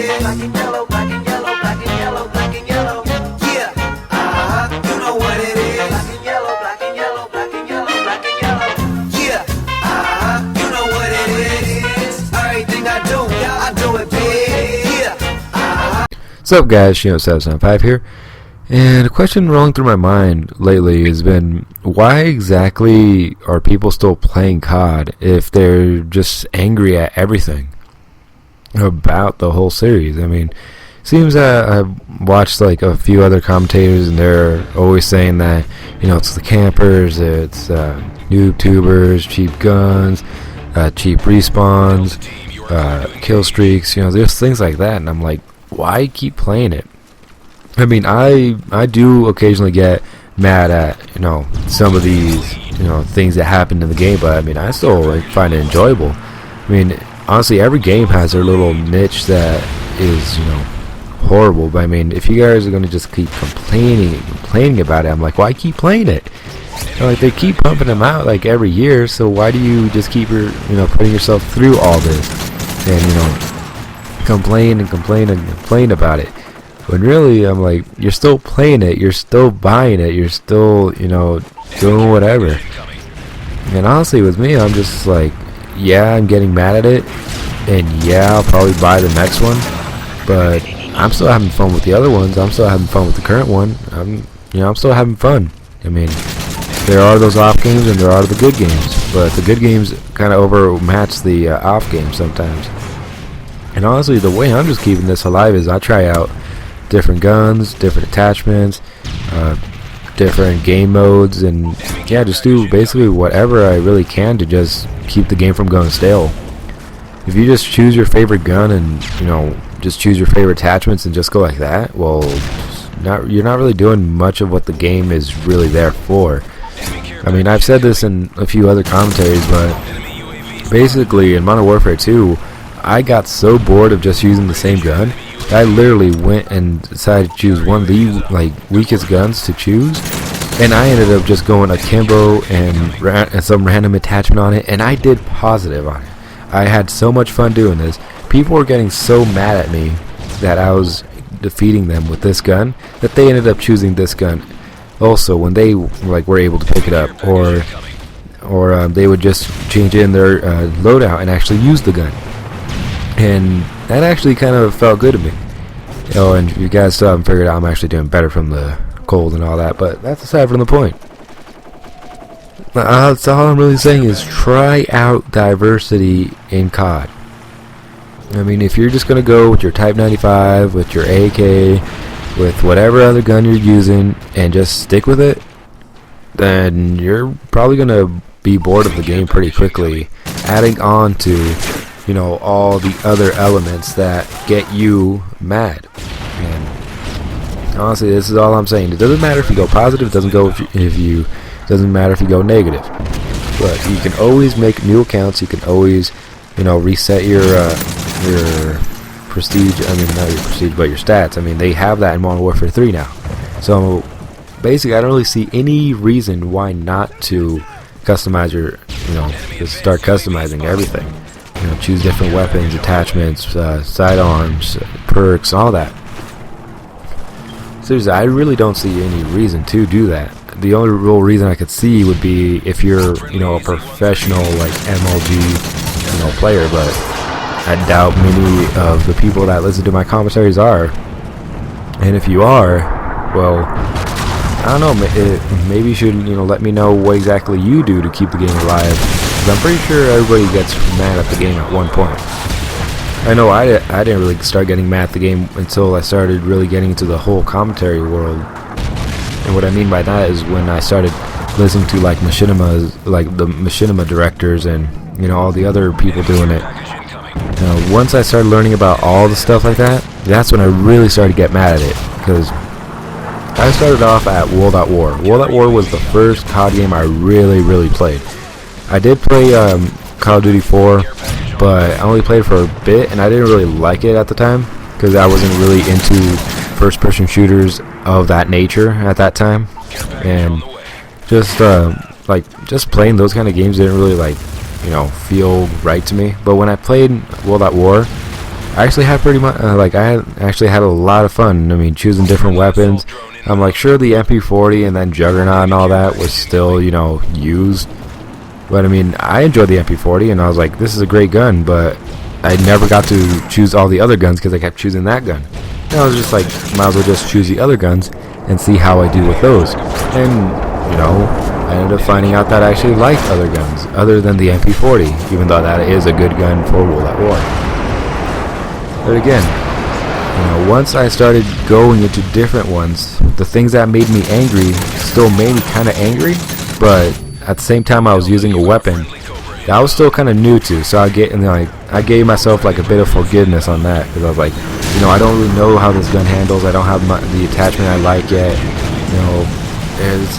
is. Black and yellow, black and yellow, black and yellow, black and yellow. Yeah, you know what it is. Black and yellow, black and yellow, black and yellow, black and yellow. Yeah, you know what it is. Everything I do it big. Yeah, What's up, guys? Shino775 here. And a question rolling through my mind lately has been, why exactly are people still playing COD if they're just angry at everything about the whole series? I mean, seems that I've watched like a few other commentators and they're always saying that, it's the campers, it's noob tubers, cheap guns, cheap respawns, kill streaks, there's things like that, and I'm like, why keep playing it? I mean, I do occasionally get mad at, some of these, things that happen in the game, but I mean, I still find it enjoyable. I mean, honestly, every game has their little niche that is, horrible, but I mean, if you guys are going to just keep complaining about it, I'm like, why keep playing it? Like, they keep pumping them out like every year, so why do you just keep putting yourself through all this and, complain about it? When really, I'm like, you're still playing it, you're still buying it, you're still, doing whatever. And honestly, with me, I'm just like, yeah, I'm getting mad at it, and yeah, I'll probably buy the next one, but I'm still having fun with the other ones. I'm still having fun with the current one. I'm still having fun. I mean, there are those off games and there are the good games, but the good games kind of overmatch the off games sometimes. And honestly, the way I'm just keeping this alive is I try out different guns, different attachments, different game modes, and yeah, just do basically whatever I really can to just keep the game from going stale. If you just choose your favorite gun and just choose your favorite attachments and just go like that, well, you're not really doing much of what the game is really there for. I mean, I've said this in a few other commentaries, but basically in Modern Warfare 2, I got so bored of just using the same gun, I literally went and decided to choose one of the weakest guns to choose, and I ended up just going akimbo and some random attachment on it, and I did positive on it. I had so much fun doing this. People were getting so mad at me that I was defeating them with this gun that they ended up choosing this gun also when they were able to pick it up, or they would just change in their loadout and actually use the gun. And that actually kind of felt good to me. And if you guys still haven't figured out, I'm actually doing better from the cold and all that, but that's aside from the point. That's all I'm really saying is try out diversity in COD. I mean, if you're just going to go with your Type 95, with your AK, with whatever other gun you're using, and just stick with it, then you're probably going to be bored of the game pretty quickly, adding on to all the other elements that get you mad. And honestly, this is all I'm saying. It doesn't matter if you go positive, it doesn't matter if you go negative. But you can always make new accounts, you can always, reset your prestige, not your prestige, but your stats. I mean, they have that in Modern Warfare 3 now. So basically, I don't really see any reason why not to customize your, just start customizing everything. Choose different weapons, attachments, sidearms, perks, all that. Seriously, I really don't see any reason to do that. The only real reason I could see would be if you're, a professional MLG, player, but I doubt many of the people that listen to my commentaries are. And if you are, well, I don't know, maybe you should, let me know what exactly you do to keep the game alive. I'm pretty sure everybody gets mad at the game at one point. I know I didn't really start getting mad at the game until I started really getting into the whole commentary world. And what I mean by that is when I started listening to machinimas, the machinima directors and all the other people doing it. Once I started learning about all the stuff like that, that's when I really started to get mad at it, because I started off at World at War. World at War was the first COD game I really played. I did play Call of Duty 4, but I only played for a bit, and I didn't really like it at the time because I wasn't really into first-person shooters of that nature at that time, and just playing those kind of games didn't really feel right to me. But when I played World at War, I actually had pretty much actually had a lot of fun. I mean, choosing different weapons. I'm like, sure, the MP40 and then Juggernaut and all that was still, you know, used. But I mean, I enjoyed the MP40, and I was like, this is a great gun. But I never got to choose all the other guns because I kept choosing that gun. And I was just like, might as well just choose the other guns and see how I do with those. And you know, I ended up finding out that I actually liked other guns other than the MP40, even though that is a good gun for World at War. But again, you know, once I started going into different ones, the things that made me angry still made me kind of angry, but at the same time I was using a weapon that I was still kind of new to, so I gave myself like a bit of forgiveness on that, because I was like, you know, I don't really know how this gun handles. I don't have the attachment I like yet.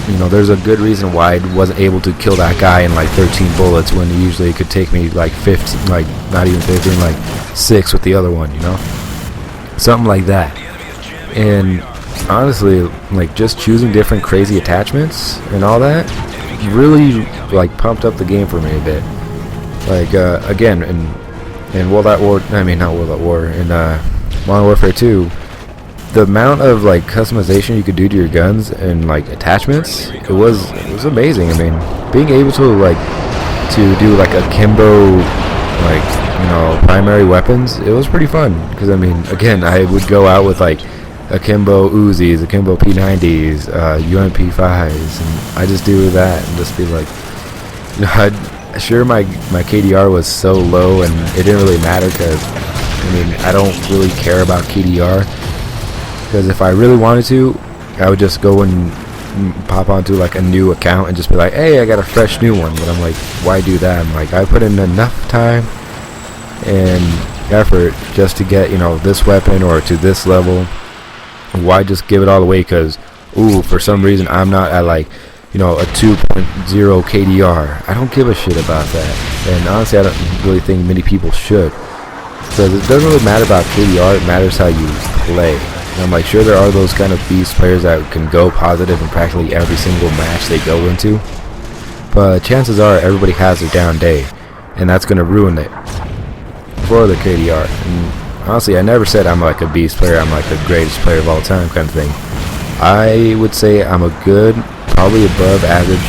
You know, there's a good reason why I wasn't able to kill that guy in like 13 bullets when usually it could take me like 15, like not even 15, like 6 with the other one, you know, something like that. And honestly, like just choosing different crazy attachments and all that really like pumped up the game for me a bit. Like again, in World at War, I mean not World at War, in Modern Warfare 2, the amount of like customization you could do to your guns and like attachments, it was amazing. I mean, being able to do like akimbo, like, you know, primary weapons, it was pretty fun, because I mean, again, I would go out with like akimbo Uzis, akimbo P90s, UMP5s, and I just do that and just be like, you know, sure, my KDR was so low and it didn't really matter, because I mean, I don't really care about KDR, because if I really wanted to, I would just go and pop onto like a new account and just be like, hey, I got a fresh new one. But I'm like, why do that? I'm like, I put in enough time and effort just to get, you know, this weapon or to this level. Why just give it all away? Because for some reason I'm not at like, you know, a 2.0 KDR. I don't give a shit about that, and honestly I don't really think many people should, because it doesn't really matter about KDR, it matters how you play. And I'm like, sure, there are those kind of beast players that can go positive in practically every single match they go into, but chances are everybody has a down day, and that's going to ruin it for the KDR. And honestly, I never said I'm like a beast player, I'm like the greatest player of all time kind of thing. I would say I'm a good, probably above average,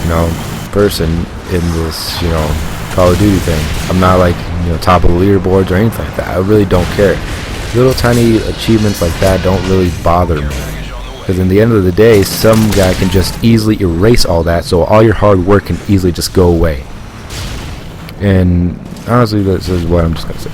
you know, person in this, you know, Call of Duty thing. I'm not like, you know, top of the leaderboards or anything like that. I really don't care. Little tiny achievements like that don't really bother me, because in the end of the day, some guy can just easily erase all that, so all your hard work can easily just go away. And honestly, this is what I'm just gonna say.